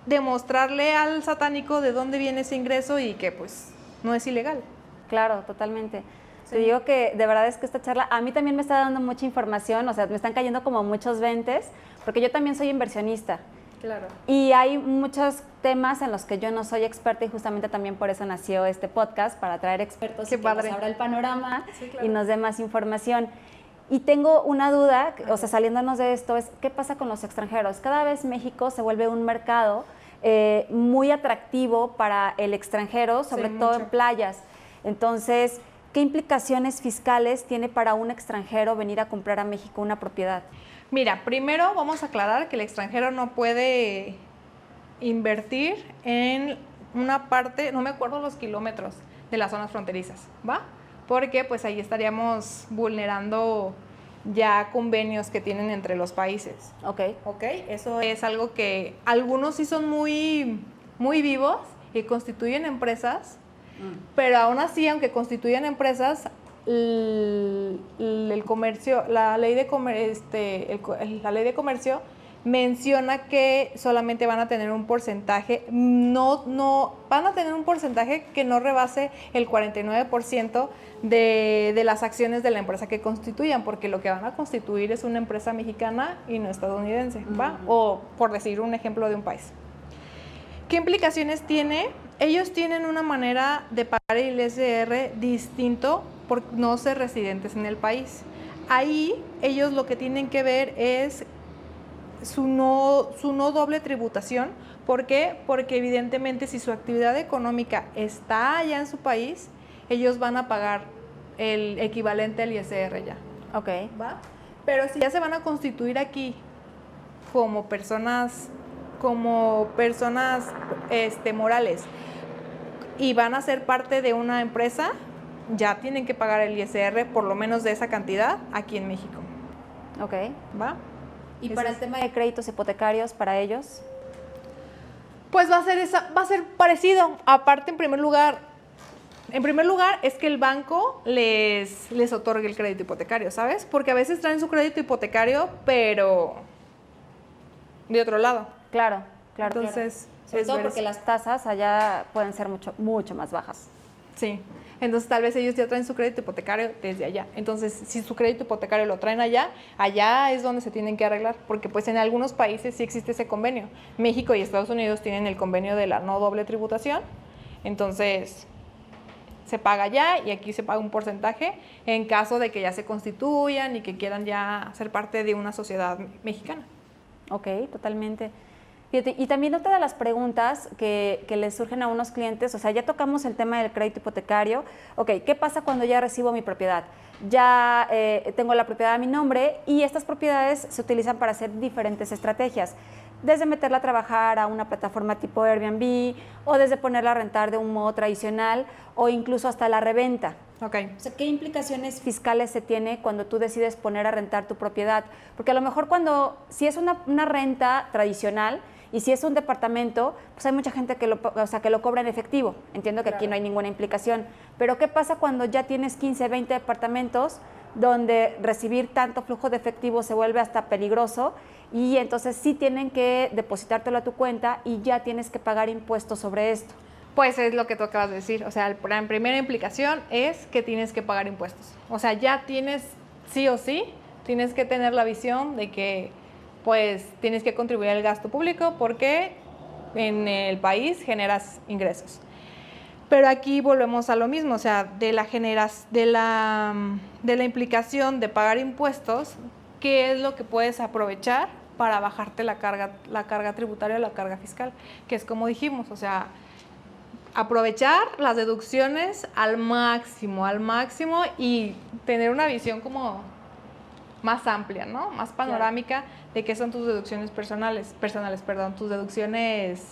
demostrarle al satánico de dónde viene ese ingreso y que pues no es ilegal. Claro, totalmente. Te digo que de verdad es que esta charla a mí también me está dando mucha información, o sea, me están cayendo como muchos veintes, porque yo también soy inversionista. Claro. Y hay muchos temas en los que yo no soy experta y justamente también por eso nació este podcast, para traer expertos Qué y que padre. nos abra el panorama claro. y nos dé más información. Y tengo una duda, o sea, saliéndonos de esto, es ¿qué pasa con los extranjeros? Cada vez México se vuelve un mercado muy atractivo para el extranjero, sobre todo en playas. Entonces, ¿qué implicaciones fiscales tiene para un extranjero venir a comprar a México una propiedad? Mira, primero vamos a aclarar que el extranjero no puede invertir en una parte, no me acuerdo los kilómetros de las zonas fronterizas, ¿va? Porque pues ahí estaríamos vulnerando ya convenios que tienen entre los países. Ok. Eso es algo que algunos sí son muy, muy vivos y constituyen empresas Pero aún así, aunque constituyan empresas, el comercio, la ley de comercio menciona que solamente van a tener un porcentaje, van a tener un porcentaje que no rebase el 49% de las acciones de la empresa que constituyan, porque lo que van a constituir es una empresa mexicana y no estadounidense, ¿va? O por decir un ejemplo de un país. ¿Qué implicaciones tiene? Ellos tienen una manera de pagar el ISR distinto por no ser residentes en el país. Ahí ellos lo que tienen que ver es su no doble tributación. ¿Por qué? Porque evidentemente si su actividad económica está allá en su país, ellos van a pagar el equivalente al ISR ya. Ok. ¿Va? Pero si ya se van a constituir aquí como personas morales y van a ser parte de una empresa, ya tienen que pagar el ISR por lo menos de esa cantidad aquí en México. Ok. ¿Va? ¿Y para el tema de créditos hipotecarios para ellos? Pues va a ser parecido. Aparte, en primer lugar es que el banco les otorgue el crédito hipotecario, ¿sabes? Porque a veces traen su crédito hipotecario, pero de otro lado. Claro. Entonces, Sobre todo porque las tasas allá pueden ser mucho más bajas. Sí. Entonces, tal vez ellos ya traen su crédito hipotecario desde allá. Entonces, si su crédito hipotecario lo traen allá es donde se tienen que arreglar, porque pues en algunos países sí existe ese convenio. México y Estados Unidos tienen el convenio de la no doble tributación. Entonces, se paga allá y aquí se paga un porcentaje en caso de que ya se constituyan y que quieran ya ser parte de una sociedad mexicana. Ok, totalmente. Y también otra de las preguntas que les surgen a unos clientes, o sea, ya tocamos el tema del crédito hipotecario. Ok, ¿qué pasa cuando ya recibo mi propiedad? Ya tengo la propiedad a mi nombre y estas propiedades se utilizan para hacer diferentes estrategias. Desde meterla a trabajar a una plataforma tipo Airbnb o desde ponerla a rentar de un modo tradicional o incluso hasta la reventa. Okay. O sea, ¿qué implicaciones fiscales se tiene cuando tú decides poner a rentar tu propiedad? Porque a lo mejor si es una renta tradicional y si es un departamento, pues hay mucha gente que lo cobra en efectivo. Entiendo que aquí no hay ninguna implicación. Pero ¿qué pasa cuando ya tienes 15, 20 departamentos donde recibir tanto flujo de efectivo se vuelve hasta peligroso y entonces sí tienen que depositártelo a tu cuenta y ya tienes que pagar impuestos sobre esto? Pues es lo que tú acabas de decir. O sea, la primera implicación es que tienes que pagar impuestos. O sea, ya tienes, sí o sí, tienes que tener la visión de que pues tienes que contribuir al gasto público porque en el país generas ingresos. Pero aquí volvemos a lo mismo, o sea, de la implicación de pagar impuestos, ¿qué es lo que puedes aprovechar para bajarte la carga tributaria o la carga fiscal? Que es como dijimos, o sea, aprovechar las deducciones al máximo y tener una visión como más amplia, ¿no? Más panorámica de qué son tus deducciones personales, tus deducciones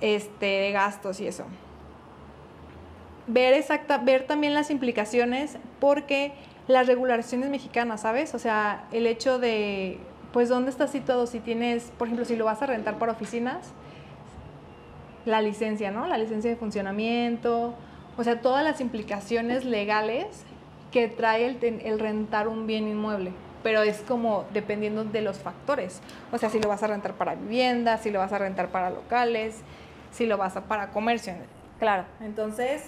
de gastos y eso. Ver también las implicaciones porque las regulaciones mexicanas, ¿sabes? O sea, el hecho de, pues, ¿dónde estás situado? Si tienes, por ejemplo, si lo vas a rentar para oficinas, la licencia, ¿no? La licencia de funcionamiento, o sea, todas las implicaciones legales que trae el rentar un bien inmueble, pero es como dependiendo de los factores, o sea, si lo vas a rentar para vivienda, si lo vas a rentar para locales, si lo vas a para comercio. Claro. Entonces,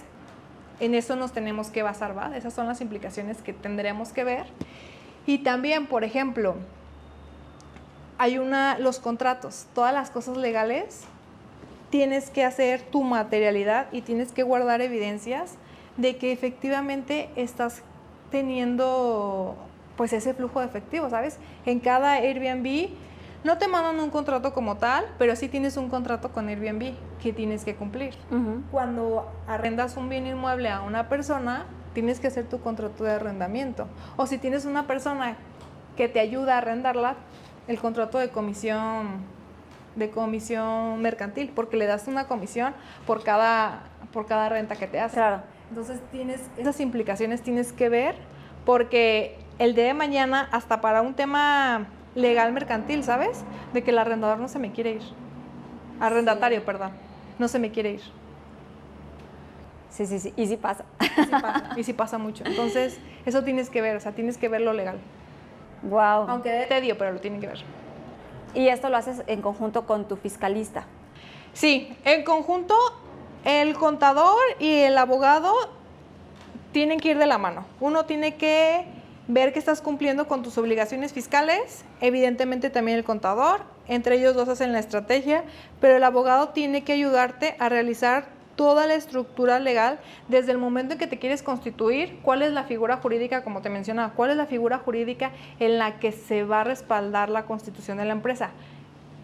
en eso nos tenemos que basar, ¿va? Esas son las implicaciones que tendremos que ver. Y también, por ejemplo, los contratos, todas las cosas legales, tienes que hacer tu materialidad y tienes que guardar evidencias de que efectivamente estás teniendo pues ese flujo de efectivo, ¿sabes? En cada Airbnb no te mandan un contrato como tal, pero sí tienes un contrato con Airbnb que tienes que cumplir. Cuando arrendas un bien inmueble a una persona, tienes que hacer tu contrato de arrendamiento. O si tienes una persona que te ayuda a arrendarla, el contrato de comisión mercantil, porque le das una comisión por cada renta que te hace. Claro. Entonces esas implicaciones tienes que ver, porque el día de mañana, hasta para un tema legal mercantil, ¿sabes? De que el arrendador no se me quiere ir. Arrendatario, perdón. No se me quiere ir. Sí, sí, sí. Y sí pasa. Y sí pasa mucho. Entonces, eso tienes que ver, o sea, tienes que ver lo legal. Wow. Aunque de tedio, pero lo tienen que ver. Y esto lo haces en conjunto con tu fiscalista. Sí, en conjunto, el contador y el abogado tienen que ir de la mano. Uno tiene que ver que estás cumpliendo con tus obligaciones fiscales, evidentemente también el contador, entre ellos dos hacen la estrategia, pero el abogado tiene que ayudarte a realizar toda la estructura legal desde el momento en que te quieres constituir, cuál es la figura jurídica, como te mencionaba, cuál es la figura jurídica en la que se va a respaldar la constitución de la empresa,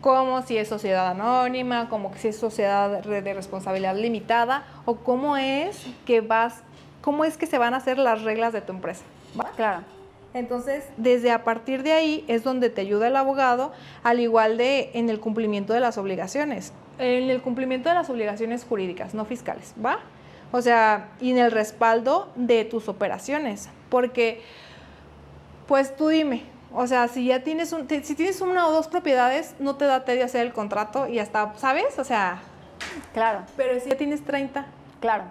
como si es sociedad anónima, como si es sociedad de responsabilidad limitada, o cómo es que se van a hacer las reglas de tu empresa, ¿va? Claro. Entonces, desde a partir de ahí es donde te ayuda el abogado, al igual de en el cumplimiento de las obligaciones. En el cumplimiento de las obligaciones jurídicas, no fiscales, ¿va? O sea, y en el respaldo de tus operaciones. Porque, pues tú dime, o sea, si ya tienes si tienes una o dos propiedades, no te da tedio hacer el contrato y hasta, ¿sabes? O sea, Claro. pero si ya tienes 30, Claro.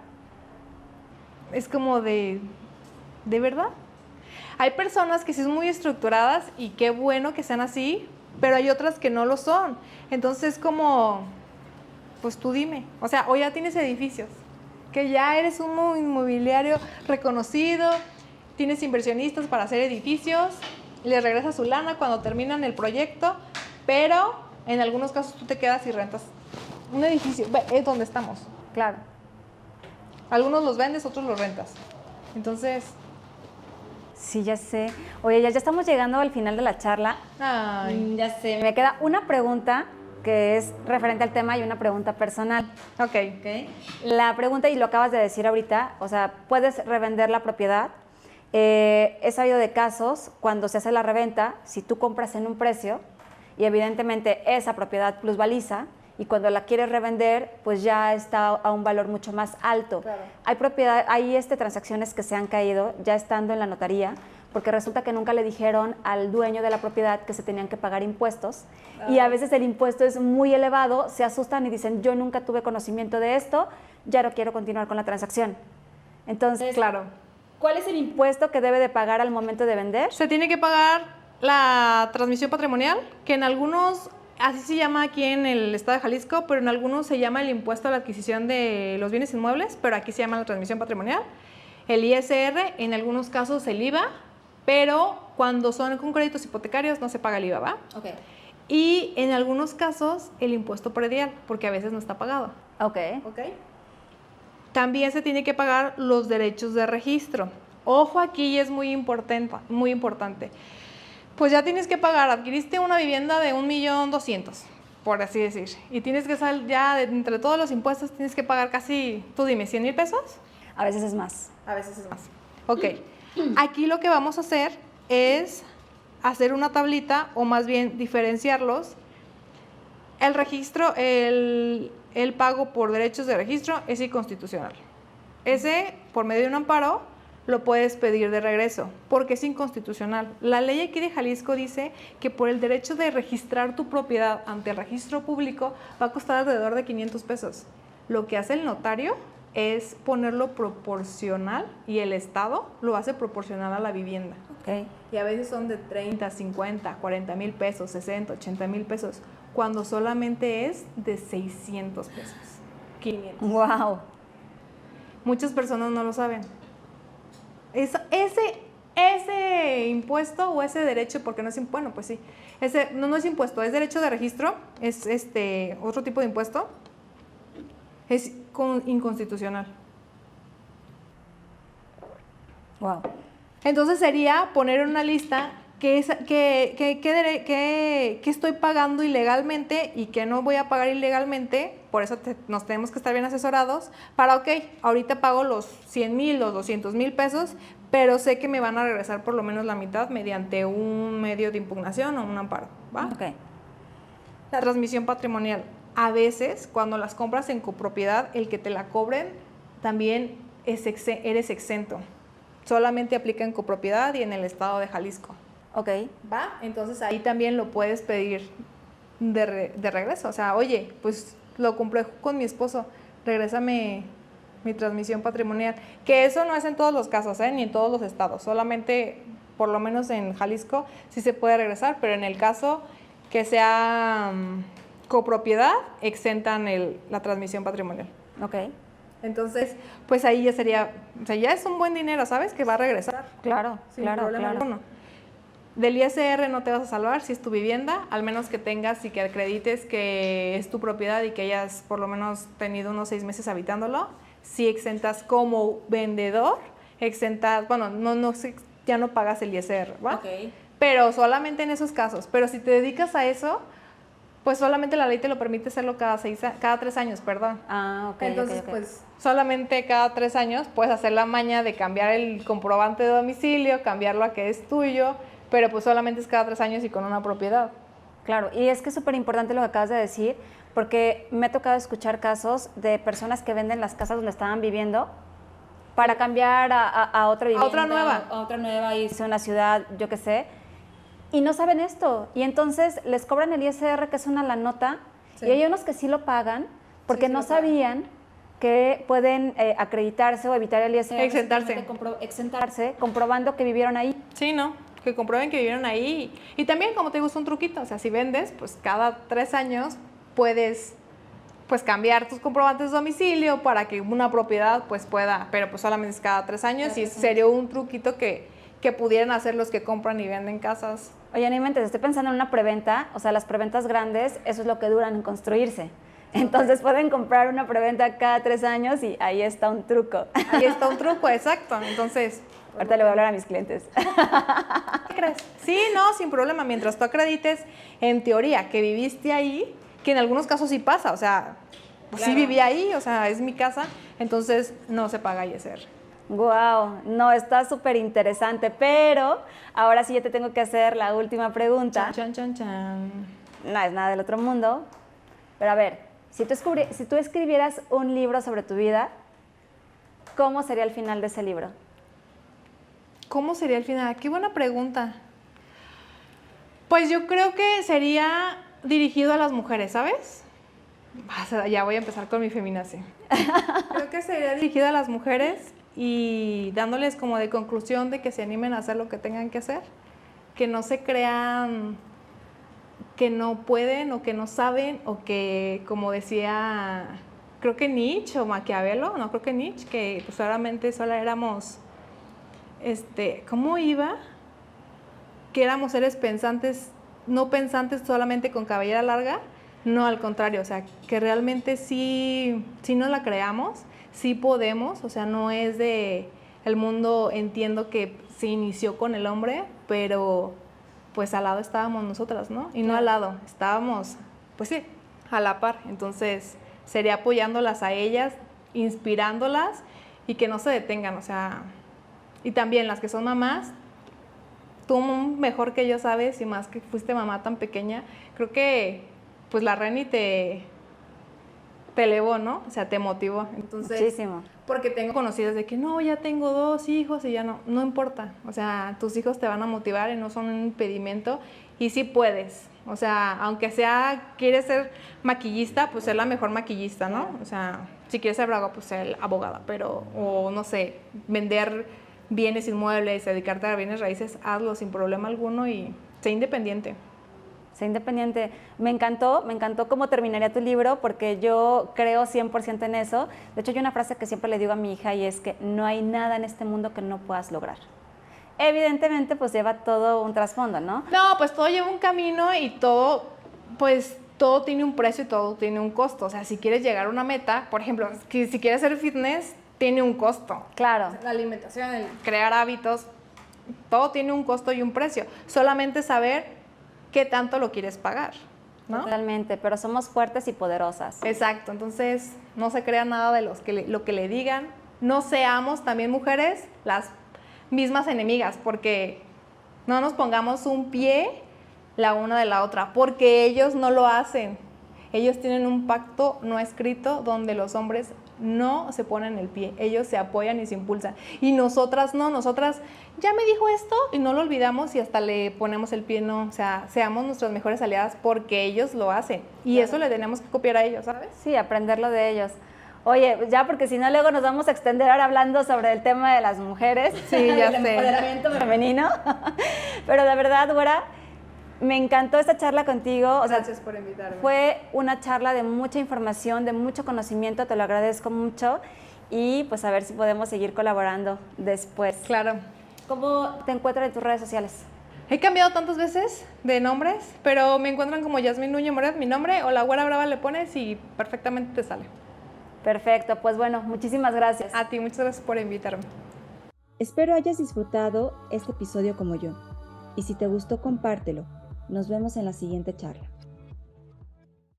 es como ¿de verdad? Hay personas que sí son muy estructuradas y qué bueno que sean así, pero hay otras que no lo son. Entonces, como, pues tú dime, o sea, o ya tienes edificios, que ya eres un inmobiliario reconocido, tienes inversionistas para hacer edificios, les regresas su lana cuando terminan el proyecto, pero en algunos casos tú te quedas y rentas un edificio, es donde estamos. Claro. Algunos los vendes, otros los rentas. Entonces, Sí, ya sé. Oye, ya estamos llegando al final de la charla. ay, Ya sé. Me queda una pregunta que es referente al tema y una pregunta personal. ok. La pregunta, y lo acabas de decir ahorita, o sea, puedes revender la propiedad. He sabido de casos cuando se hace la reventa, si tú compras en un precio y evidentemente esa propiedad plusvaliza y cuando la quieres revender, pues ya está a un valor mucho más alto. Claro. Hay transacciones que se han caído ya estando en la notaría, porque resulta que nunca le dijeron al dueño de la propiedad que se tenían que pagar impuestos y a veces el impuesto es muy elevado, se asustan y dicen, yo nunca tuve conocimiento de esto, ya no quiero continuar con la transacción. Entonces, Claro. ¿cuál es el impuesto que debe de pagar al momento de vender? Se tiene que pagar la transmisión patrimonial, que en algunos, así se llama aquí en el estado de Jalisco, pero en algunos se llama el impuesto a la adquisición de los bienes inmuebles, pero aquí se llama la transmisión patrimonial. El ISR, en algunos casos el IVA, pero cuando son con créditos hipotecarios no se paga el IVA, ¿va? Ok. Y en algunos casos el impuesto predial, porque a veces no está pagado. Ok. También se tiene que pagar los derechos de registro. Ojo, aquí es muy importante, muy importante. Pues ya tienes que pagar, adquiriste una vivienda de 1,200,000, por así decir, y tienes que salir ya entre todos los impuestos, tienes que pagar casi, tú dime, 100,000 pesos. A veces es más. A veces es más. Ok, aquí lo que vamos a hacer es hacer una tablita, o más bien diferenciarlos. El registro, el pago por derechos de registro es inconstitucional. Ese, por medio de un amparo, lo puedes pedir de regreso, porque es inconstitucional. La ley aquí de Jalisco dice que por el derecho de registrar tu propiedad ante el registro público va a costar alrededor de 500 pesos. Lo que hace el notario es ponerlo proporcional y el Estado lo hace proporcional a la vivienda. Ok. Y a veces son de 30, 50, 40 mil pesos, 60, 80 mil pesos, cuando solamente es de 600 pesos, 500. Wow. Muchas personas no lo saben. Ese impuesto o ese derecho, porque no es impuesto, bueno, pues sí, no es impuesto, es derecho de registro, es otro tipo de impuesto, es inconstitucional. Wow. Entonces sería poner en una lista qué estoy pagando ilegalmente y qué no voy a pagar ilegalmente. Por eso nos tenemos que estar bien asesorados para, ok, ahorita pago los 100,000, los 200,000 pesos, pero sé que me van a regresar por lo menos la mitad mediante un medio de impugnación o un amparo, ¿va? Ok. La transmisión patrimonial. A veces, cuando las compras en copropiedad, el que te la cobren también eres exento. Solamente aplica en copropiedad y en el estado de Jalisco. Ok. ¿Va? Entonces ahí también lo puedes pedir de regreso. O sea, oye, pues lo compré con mi esposo, regrésame mi transmisión patrimonial. Que eso no es en todos los casos, ni en todos los estados. Solamente, por lo menos en Jalisco, sí se puede regresar, pero en el caso que sea copropiedad, exentan la transmisión patrimonial. Ok. Entonces, pues ahí ya sería, o sea, ya es un buen dinero, ¿sabes? Que va a regresar. Claro, Sin claro, problema claro. alguno. Del ISR no te vas a salvar si es tu vivienda, al menos que tengas y que acredites que es tu propiedad y que hayas por lo menos tenido unos 6 meses habitándolo. Si exentas como vendedor, exentas, bueno, ya no pagas el ISR, ¿va? Ok. Pero solamente en esos casos. Pero si te dedicas a eso, pues solamente la ley te lo permite hacerlo cada 3 años, perdón. Ah, ok. Entonces, ok, ok. pues solamente cada 3 años puedes hacer la maña de cambiar el comprobante de domicilio, cambiarlo a que es tuyo, pero pues solamente es cada 3 años y con una propiedad. Claro, y es que es súper importante lo que acabas de decir, porque me ha tocado escuchar casos de personas que venden las casas donde estaban viviendo para cambiar a otra vivienda. A otra nueva. A otra nueva, irse a una ciudad, yo qué sé. Y no saben esto. Y entonces les cobran el ISR, que es una la nota, Sí. y hay unos que sí lo pagan porque Sí no lo pagan. sabían que pueden acreditarse o evitar el ISR. Exentarse. Simplemente exentarse, comprobando que vivieron ahí. Sí, ¿no? Que comprueben que vivieron ahí. Y también, como te digo, es un truquito. O sea, si vendes, pues cada 3 años puedes pues cambiar tus comprobantes de domicilio para que una propiedad pues pueda, pero pues solamente es cada 3 años y sería un truquito que pudieran hacer los que compran y venden casas. Oye, no inventes, estoy pensando en una preventa, o sea, las preventas grandes, eso es lo que duran en construirse. Entonces pueden comprar una preventa cada 3 años y ahí está un truco. Ahí está un truco, exacto. Entonces, Ahorita le voy a hablar a mis clientes. ¿qué crees? Sí, no, sin problema. Mientras tú acredites, en teoría, que viviste ahí, que en algunos casos sí pasa, o sea, pues sí viví ahí, o sea, es mi casa, entonces no se paga ISR. Wow, no, está súper interesante, pero ahora sí ya te tengo que hacer la última pregunta. Chan, chan, chan. No es nada del otro mundo, pero a ver, si tú escribieras un libro sobre tu vida, ¿cómo sería el final de ese libro? ¿Cómo sería el final? Qué buena pregunta. Pues yo creo que sería dirigido a las mujeres, ¿sabes? Ya voy a empezar con mi feminazi. Creo que sería dirigido a las mujeres y dándoles como de conclusión de que se animen a hacer lo que tengan que hacer, que no se crean que no pueden o que no saben o que, como decía, creo que Nietzsche o Maquiavelo, no creo que Nietzsche, que pues solamente solo éramos, ¿cómo iba? Que éramos seres pensantes, no pensantes solamente con cabellera larga, no, al contrario, o sea, que realmente sí nos la creamos, sí podemos, o sea, no es de, el mundo entiendo que se inició con el hombre, pero pues al lado estábamos nosotras, ¿no? Y no al lado, estábamos, pues sí, a la par, entonces sería apoyándolas a ellas, inspirándolas y que no se detengan, o sea, y también las que son mamás, tú mejor que yo sabes y más que fuiste mamá tan pequeña, creo que pues la Reni te elevó, ¿no? O sea, te motivó. Entonces, Muchísimo. porque tengo conocidas de que no, ya tengo 2 hijos y ya no importa. O sea, tus hijos te van a motivar y no son un impedimento y sí puedes. O sea, aunque quieres ser maquillista, pues ser la mejor maquillista, ¿no? O sea, si quieres ser abogada, pues ser abogada, pero, o no sé, vender bienes inmuebles, dedicarte a bienes raíces, hazlo sin problema alguno y sé independiente. Sé independiente. Me encantó cómo terminaría tu libro porque yo creo 100% en eso. De hecho, hay una frase que siempre le digo a mi hija y es que no hay nada en este mundo que no puedas lograr. Evidentemente, pues lleva todo un trasfondo, ¿no? No, pues todo lleva un camino y todo, pues todo tiene un precio y todo tiene un costo. O sea, si quieres llegar a una meta, por ejemplo, si quieres hacer fitness, tiene un costo. Claro. La alimentación, el crear hábitos, todo tiene un costo y un precio. Solamente saber qué tanto lo quieres pagar, ¿no? Totalmente, pero somos fuertes y poderosas. Exacto, entonces no se crea nada de lo que le digan. No seamos también mujeres las mismas enemigas, porque no nos pongamos un pie la una de la otra, porque ellos no lo hacen. Ellos tienen un pacto no escrito donde los hombres no se ponen el pie, ellos se apoyan y se impulsan. Y nosotras no, nosotras ya me dijo esto y no lo olvidamos y hasta le ponemos el pie, no, o sea, seamos nuestras mejores aliadas porque ellos lo hacen y eso le tenemos que copiar a ellos, ¿sabes? Sí, aprenderlo de ellos. Oye, ya porque si no luego nos vamos a extender ahora hablando sobre el tema de las mujeres. Sí, ya el sé. empoderamiento femenino. Pero de verdad, güera, me encantó esta charla contigo. Gracias por invitarme. Fue una charla de mucha información, de mucho conocimiento, te lo agradezco mucho. Y pues a ver si podemos seguir colaborando después. Claro. ¿Cómo te encuentras en tus redes sociales? He cambiado tantas veces de nombres, pero me encuentran como Yasmín Nuño Moret, mi nombre, o La Güera Brava le pones y perfectamente te sale. Perfecto, pues bueno, muchísimas gracias. A ti, muchas gracias por invitarme. Espero hayas disfrutado este episodio como yo. Y si te gustó, compártelo. Nos vemos en la siguiente charla.